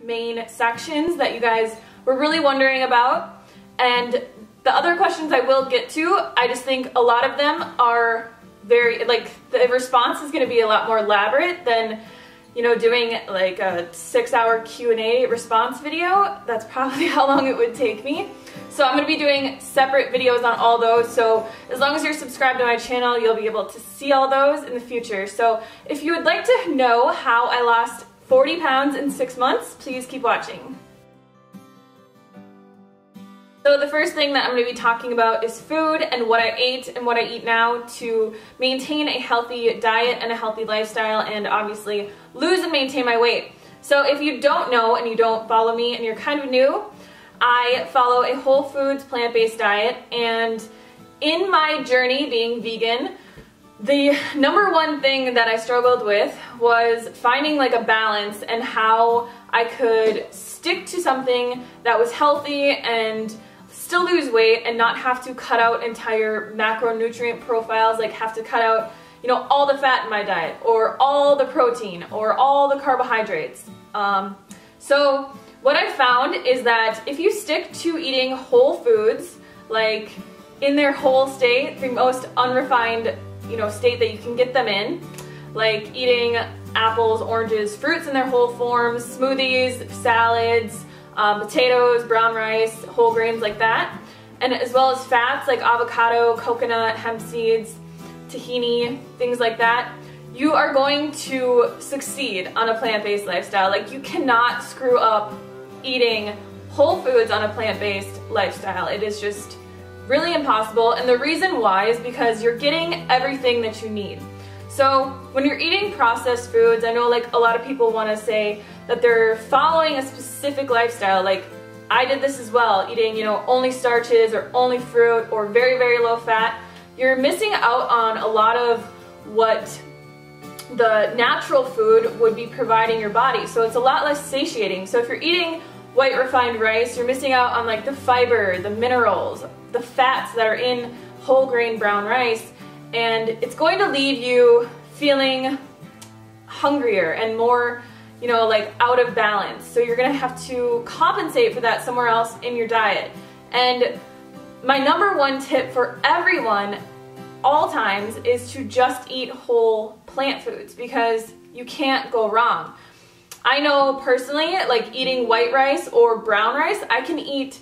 main sections that you guys were really wondering about. And the other questions I will get to, I just think a lot of them are very, like, the response is going to be a lot more elaborate than, you know, doing like a 6-hour Q&A response video. That's probably how long it would take me. So I'm going to be doing separate videos on all those, so as long as you're subscribed to my channel, you'll be able to see all those in the future. So if you would like to know how I lost 40 pounds in 6 months, please keep watching. So the first thing that I'm going to be talking about is food and what I ate and what I eat now to maintain a healthy diet and a healthy lifestyle, and obviously lose and maintain my weight. So if you don't know and you don't follow me and you're kind of new, I follow a whole foods plant-based diet, and in my journey being vegan, the number one thing that I struggled with was finding like a balance and how I could stick to something that was healthy and still lose weight and not have to cut out entire macronutrient profiles, like have to cut out, you know, all the fat in my diet or all the protein or all the carbohydrates. So what I found is that if you stick to eating whole foods, like in their whole state, the most unrefined, you know, state that you can get them in, like eating apples, oranges, fruits in their whole forms, smoothies, salads, potatoes, brown rice, whole grains like that, and as well as fats like avocado, coconut, hemp seeds, tahini, things like that, you are going to succeed on a plant-based lifestyle. Like, you cannot screw up eating whole foods on a plant-based lifestyle. It is just really impossible, and the reason why is because you're getting everything that you need. So when you're eating processed foods, I know like a lot of people want to say that they're following a specific lifestyle, like I did this as well, eating, you know, only starches or only fruit or very, very low fat. You're missing out on a lot of what the natural food would be providing your body, so it's a lot less satiating. So if you're eating white refined rice, you're missing out on like the fiber, the minerals, the fats that are in whole grain brown rice, and it's going to leave you feeling hungrier and more, you know, like out of balance. So you're gonna have to compensate for that somewhere else in your diet. And my number one tip for everyone, all times, is to just eat whole plant foods, because you can't go wrong. I know personally, like eating white rice or brown rice, I can eat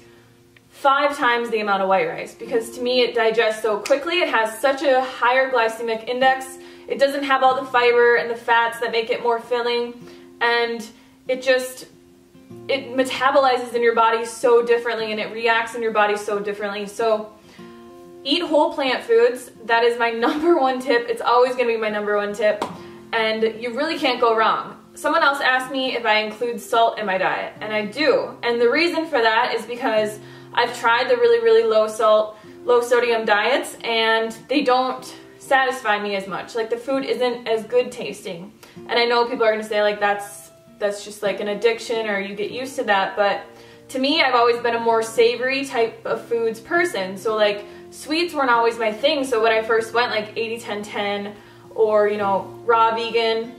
5 times the amount of white rice, because to me it digests so quickly. It has such a higher glycemic index. It doesn't have all the fiber and the fats that make it more filling, and it metabolizes in your body so differently, and it reacts in your body so differently. So eat whole plant foods. That is my number one tip. It's always going to be my number one tip, and you really can't go wrong. Someone else asked me if I include salt in my diet, and I do. And the reason for that is because I've tried the really, really low salt, low sodium diets, and they don't satisfy me as much. Like, the food isn't as good tasting. And I know people are gonna say like that's just like an addiction, or you get used to that, but to me, I've always been a more savory type of foods person. So like sweets weren't always my thing. So when I first went like 80-10-10 or, you know, raw vegan,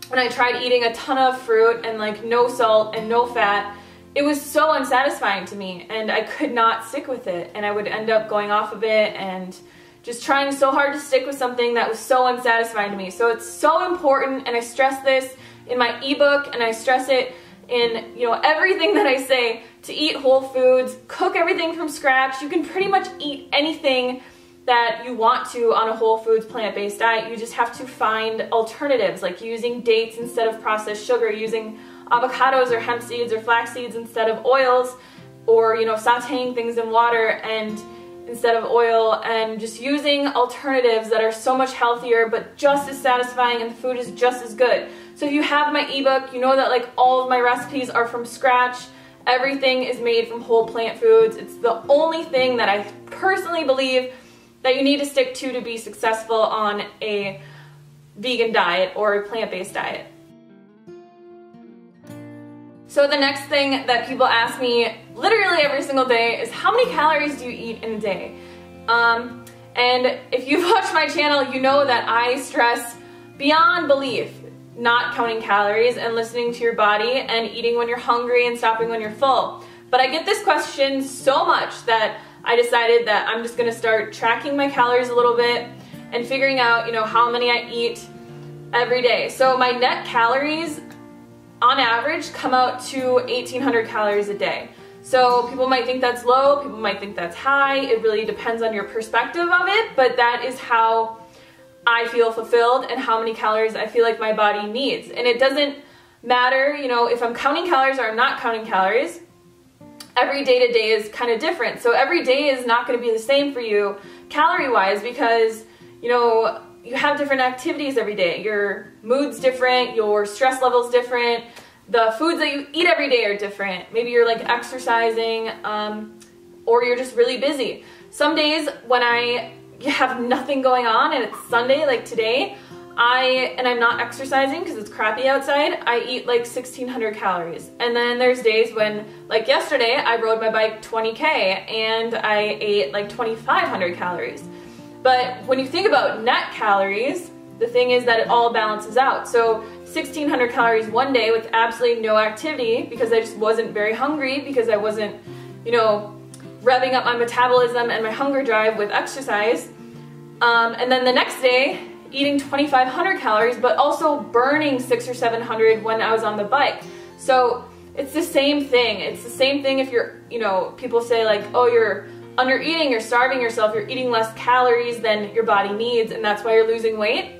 when I tried eating a ton of fruit and like no salt and no fat, it was so unsatisfying to me, and I could not stick with it, and I would end up going off of it and just trying so hard to stick with something that was so unsatisfying to me. So it's so important, and I stress this in my ebook, and I stress it in, you know, everything that I say, to eat whole foods, cook everything from scratch. You can pretty much eat anything that you want to on a whole foods plant-based diet. You just have to find alternatives, like using dates instead of processed sugar, using avocados or hemp seeds or flax seeds instead of oils, or, you know, sauteing things in water and instead of oil, and just using alternatives that are so much healthier but just as satisfying, and the food is just as good. So if you have my ebook, you know that like all of my recipes are from scratch. Everything is made from whole plant foods. It's the only thing that I personally believe that you need to stick to be successful on a vegan diet or a plant-based diet. So the next thing that people ask me literally every single day is, how many calories do you eat in a day? And if you've watched my channel, you know that I stress beyond belief not counting calories and listening to your body and eating when you're hungry and stopping when you're full. But I get this question so much that I decided that I'm just gonna start tracking my calories a little bit and figuring out, you know, how many I eat every day. So my net calories on average come out to 1,800 calories a day. So people might think that's low, people might think that's high. It really depends on your perspective of it, but that is how I feel fulfilled and how many calories I feel like my body needs. And it doesn't matter, you know, if I'm counting calories or I'm not counting calories. Every day to day is kind of different. So every day is not going to be the same for you calorie-wise because, you know, you have different activities every day. Your mood's different, your stress level's different, the foods that you eat every day are different. Maybe you're like exercising or you're just really busy. Some days when I have nothing going on and it's Sunday like today, I'm not exercising because it's crappy outside, I eat like 1,600 calories. And then there's days when, like yesterday, I rode my bike 20K and I ate like 2,500 calories. But when you think about net calories, the thing is that it all balances out. So 1,600 calories one day with absolutely no activity because I just wasn't very hungry, because I wasn't, you know, revving up my metabolism and my hunger drive with exercise. And then the next day, eating 2,500 calories, but also burning 600 or 700 when I was on the bike. So it's the same thing. It's the same thing if you're, you know, people say like, oh, you're under eating, you're starving yourself, you're eating less calories than your body needs, and that's why you're losing weight.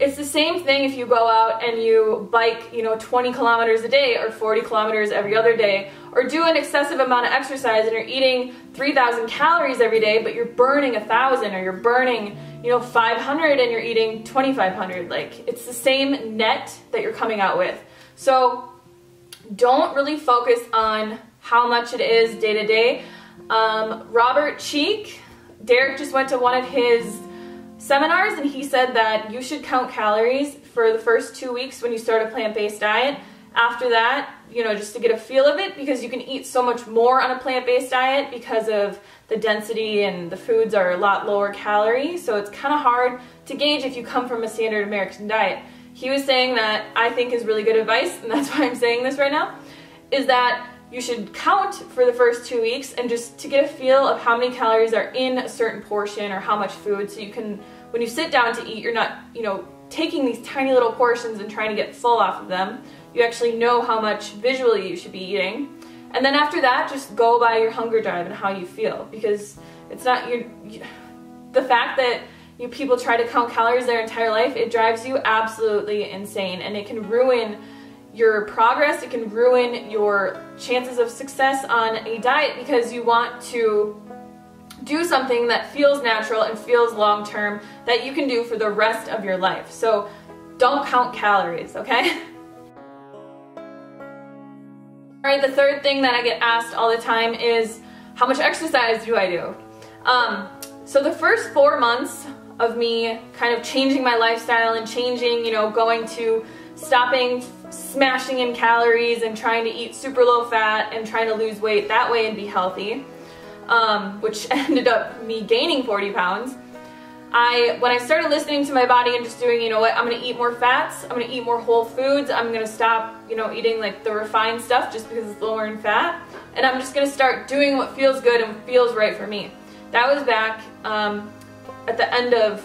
It's the same thing if you go out and you bike, you know, 20 kilometers a day or 40 kilometers every other day, or do an excessive amount of exercise and you're eating 3,000 calories every day, but you're burning 1,000, or you're burning, you know, 500 and you're eating 2,500. Like, it's the same net that you're coming out with. So don't really focus on how much it is day to day. Robert Cheek, Derek just went to one of his seminars and he said that you should count calories for the first 2 weeks when you start a plant-based diet. After that, you know, just to get a feel of it, because you can eat so much more on a plant-based diet because of the density and the foods are a lot lower calorie. So it's kind of hard to gauge if you come from a standard American diet. He was saying that I think is really good advice, and that's why I'm saying this right now, is that you should count for the first 2 weeks and just to get a feel of how many calories are in a certain portion or how much food, so you can, when you sit down to eat, you're not, you know, taking these tiny little portions and trying to get full off of them. You actually know how much visually you should be eating. And then after that, just go by your hunger drive and how you feel, because it's not the fact that people try to count calories their entire life, it drives you absolutely insane, and it can ruin your progress, it can ruin your chances of success on a diet, because you want to do something that feels natural and feels long-term that you can do for the rest of your life. So don't count calories, okay? All right, the third thing that I get asked all the time is, how much exercise do I do? So the first 4 months of me kind of changing my lifestyle and changing, you know, going to stopping smashing in calories and trying to eat super low fat and trying to lose weight that way and be healthy, which ended up me gaining 40 pounds. When I started listening to my body and just doing, you know what, I'm gonna eat more fats, I'm gonna eat more whole foods, I'm gonna stop, you know, eating like the refined stuff just because it's lower in fat, and I'm just gonna start doing what feels good and feels right for me. That was back at the end of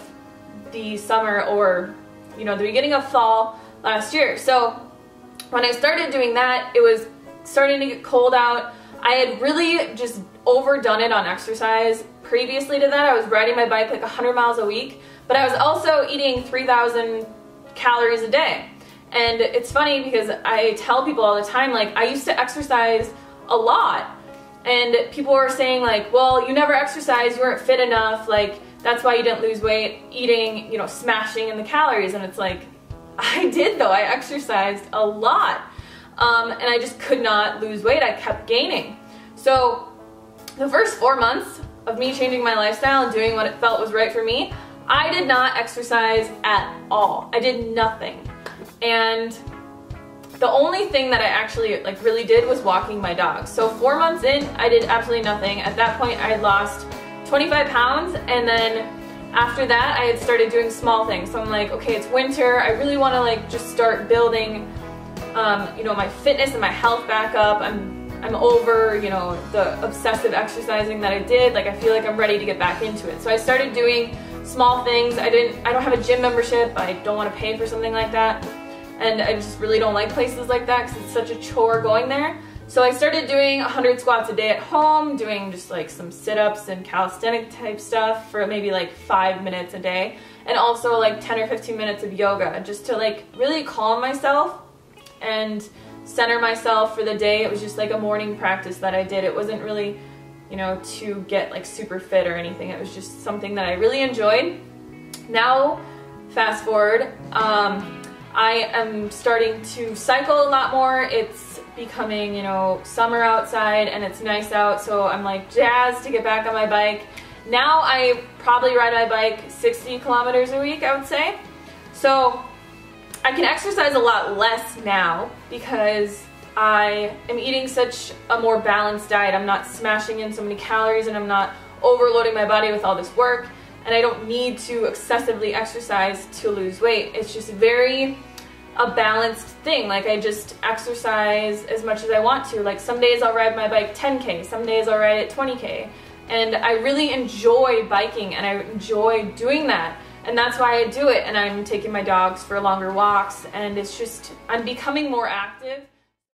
the summer, or, you know, the beginning of fall last year. So when I started doing that, it was starting to get cold out. I had really just overdone it on exercise. Previously to that, I was riding my bike like 100 miles a week, but I was also eating 3,000 calories a day. And it's funny because I tell people all the time, like, I used to exercise a lot, and people were saying like, well, you never exercised, you weren't fit enough, like, that's why you didn't lose weight, eating, you know, smashing in the calories. And it's like, I did though, I exercised a lot. And I just could not lose weight, I kept gaining. So the first 4 months of me changing my lifestyle and doing what it felt was right for me, I did not exercise at all. I did nothing. And the only thing that I actually like really did was walking my dog. So 4 months in, I did absolutely nothing. At that point, I had lost 25 pounds, and then After that, I had started doing small things. So I'm like, okay, it's winter. I really want to like just start building, you know, my fitness and my health back up. I'm over, you know, the obsessive exercising that I did. Like, I feel like I'm ready to get back into it. So I started doing small things. I don't have a gym membership. I don't want to pay for something like that. And I just really don't like places like that because it's such a chore going there. So I started doing 100 squats a day at home, doing just like some sit-ups and calisthenic type stuff for maybe like 5 minutes a day. And also like 10 or 15 minutes of yoga just to like really calm myself and center myself for the day. It was just like a morning practice that I did. It wasn't really, you know, to get like super fit or anything. It was just something that I really enjoyed. Now, fast forward, I am starting to cycle a lot more. It's becoming, you know, summer outside and it's nice out, so I'm like jazzed to get back on my bike. Now I probably ride my bike 60 kilometers a week, I would say. So I can exercise a lot less now because I am eating such a more balanced diet. I'm not smashing in so many calories and I'm not overloading my body with all this work, and I don't need to excessively exercise to lose weight. It's just very a balanced thing. Like, I just exercise as much as I want to. Like, some days I'll ride my bike 10K, some days I'll ride it 20K. And I really enjoy biking and I enjoy doing that. And that's why I do it. And I'm taking my dogs for longer walks, and it's just, I'm becoming more active.